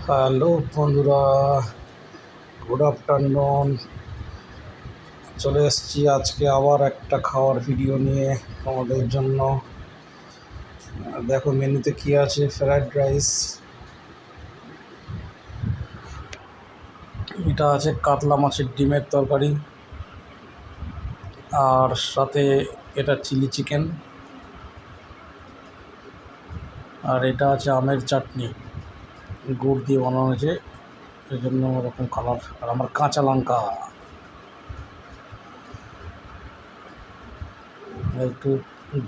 Hello বন্ধুরা, good afternoon. চলে এসেছি আজকে আবার একটা খাওয়ার ভিডিও নিয়ে তোমাদের জন্য। দেখো মেনুতে কি আছে। ফ্রাইড রাইস, এটা আছে কাতলা মাছের ডিমের তরকারি, আর সাথে এটা চিলি চিকেন, আর এটা আছে আমের চাটনি, গুড় দিয়ে বানানো হয়েছে, এই জন্য ওরকম কালার। আর আমার কাঁচা লঙ্কা, একটু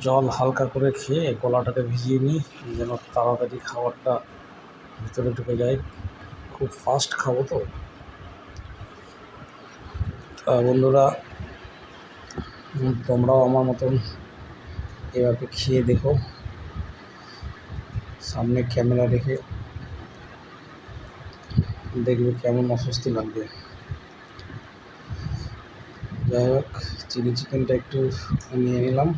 জল হালকা করে খেয়ে গলাটাকে ভিজিয়ে নিই যেন তাড়াতাড়ি খাবারটা ভিতরে ঢুকে যায়। খুব ফাস্ট খাবো তো। বন্ধুরা, তোমরাও আমার মতন এভাবে খেয়ে দেখো, সামনে ক্যামেরা রেখে, দেখবে কেমন অস্বস্তি লাগবে। যাই হোক, চিলি চিকেনটা একটু নিয়ে নিলাম।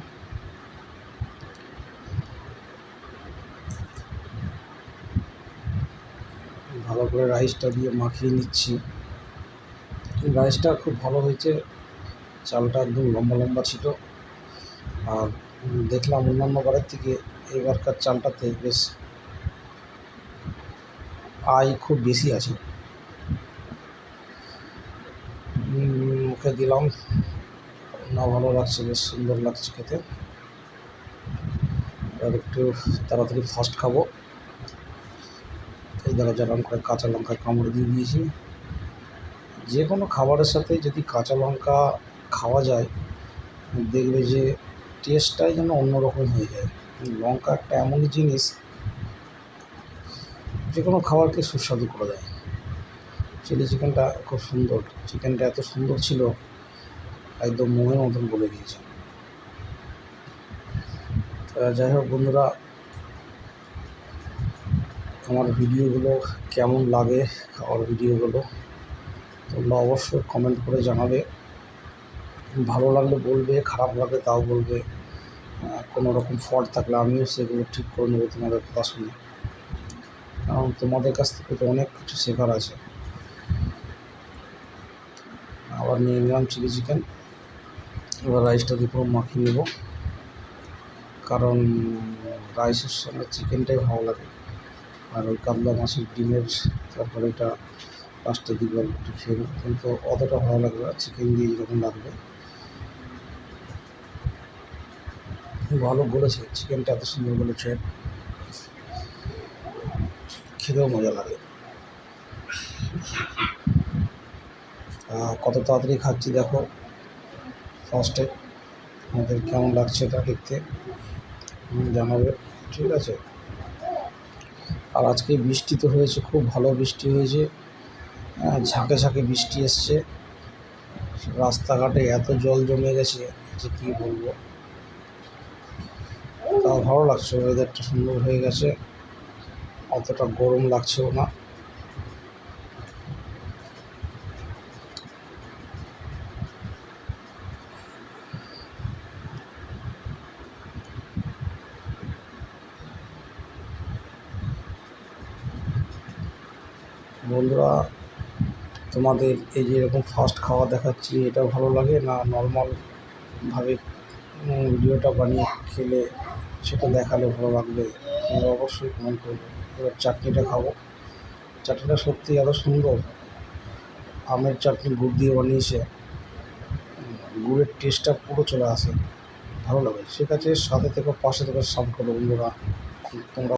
ভালো করে রাইসটা দিয়ে মাখিয়ে নিচ্ছি। রাইসটা খুব ভালো হয়েছে, চালটা একদম লম্বা লম্বা ছিল। আর দেখলাম অন্যান্য বারের থেকে এবারকার চালটাতে বেশ খুব বেশি আছে। মুখে দিলাম, না ভালো লাগছে, বেশ সুন্দর লাগছে খেতে। আর একটু তাড়াতাড়ি ফাস্ট খাবো। এই দ্বারা যেরকম করে কাঁচা লঙ্কা কামড়ে দিয়ে দিয়েছি। যে কোনো খাবারের সাথে যদি কাঁচা লঙ্কা খাওয়া যায়, দেখবে যে টেস্টটাই যেন অন্যরকম হয়ে যায়। লঙ্কা একটা এমনই জিনিস, যে কোনো খাবারকে সুস্বাদু করে দেয়। চিলি চিকেনটা খুব সুন্দর, চিকেনটা এত সুন্দর ছিল, একদম মোহের মতন বলে দিয়েছে। যাই হোক বন্ধুরা, আমার ভিডিওগুলো কেমন লাগে, খাওয়ার ভিডিওগুলো তোমরা অবশ্যই কমেন্ট করে জানাবে। ভালো লাগলে বলবে, খারাপ লাগলে তাও বলবে। কোনো রকম ফল্ট থাকলে আমিও সেগুলো ঠিক করে নেবো তোমাদের কথা শুনে, কারণ তোমাদের কাছ থেকে তো অনেক কিছু শেখার আছে। আবার নিয়ে নিলাম চিলি চিকেন, এবার রাইসটা দিয়ে পুরো মাখিয়ে নেব, কারণ রাইসের সঙ্গে চিকেনটাই ভালো লাগে। আর ওই কাতলা মাছের ডিমের তরকারিটা লাস্টের দিকে একটু খেয়ে নেব, কিন্তু অতটা ভালো লাগবে না, চিকেন দিয়ে যেরকম লাগবে। ভালো বলেছে, চিকেনটা এত সুন্দর বলেছে, খেতেও মজা লাগে। কত তাড়াতাড়ি খাচ্ছি দেখো। ফার্স্টে আমাদের কেমন লাগছে এটা দেখতে জানাবে, ঠিক আছে। আর আজকে বৃষ্টি তো হয়েছে, খুব ভালো বৃষ্টি হয়েছে, ঝাঁকে ঝাঁকে বৃষ্টি এসছে। রাস্তাঘাটে এত জল জমে গেছে যে কী বলবো। তাও ভালো লাগছে, ওয়েদারটা সুন্দর হয়ে গেছে, অতটা গরম লাগছেও না। বন্ধুরা, তোমাদের এই যে এরকম ফাস্ট খাওয়া দেখাচ্ছি, এটা ভালো লাগে না নর্মালভাবে ভিডিওটা বানিয়ে খেলে সেটা দেখালে ভালো লাগবে? তোমরা অবশ্যই কমেন্ট করবে। এবার চাটনিটা খাবো। চাটনিটা সত্যি এত সুন্দর, আমের চাটনি গুড় দিয়ে বানিয়েছে, গুড়ের টেস্টটা পুরো চলে আসে, ভালো লাগে। ঠিক আছে, সাথে থেকে পাশে থেকে সাব করো বন্ধুরা। তোমরা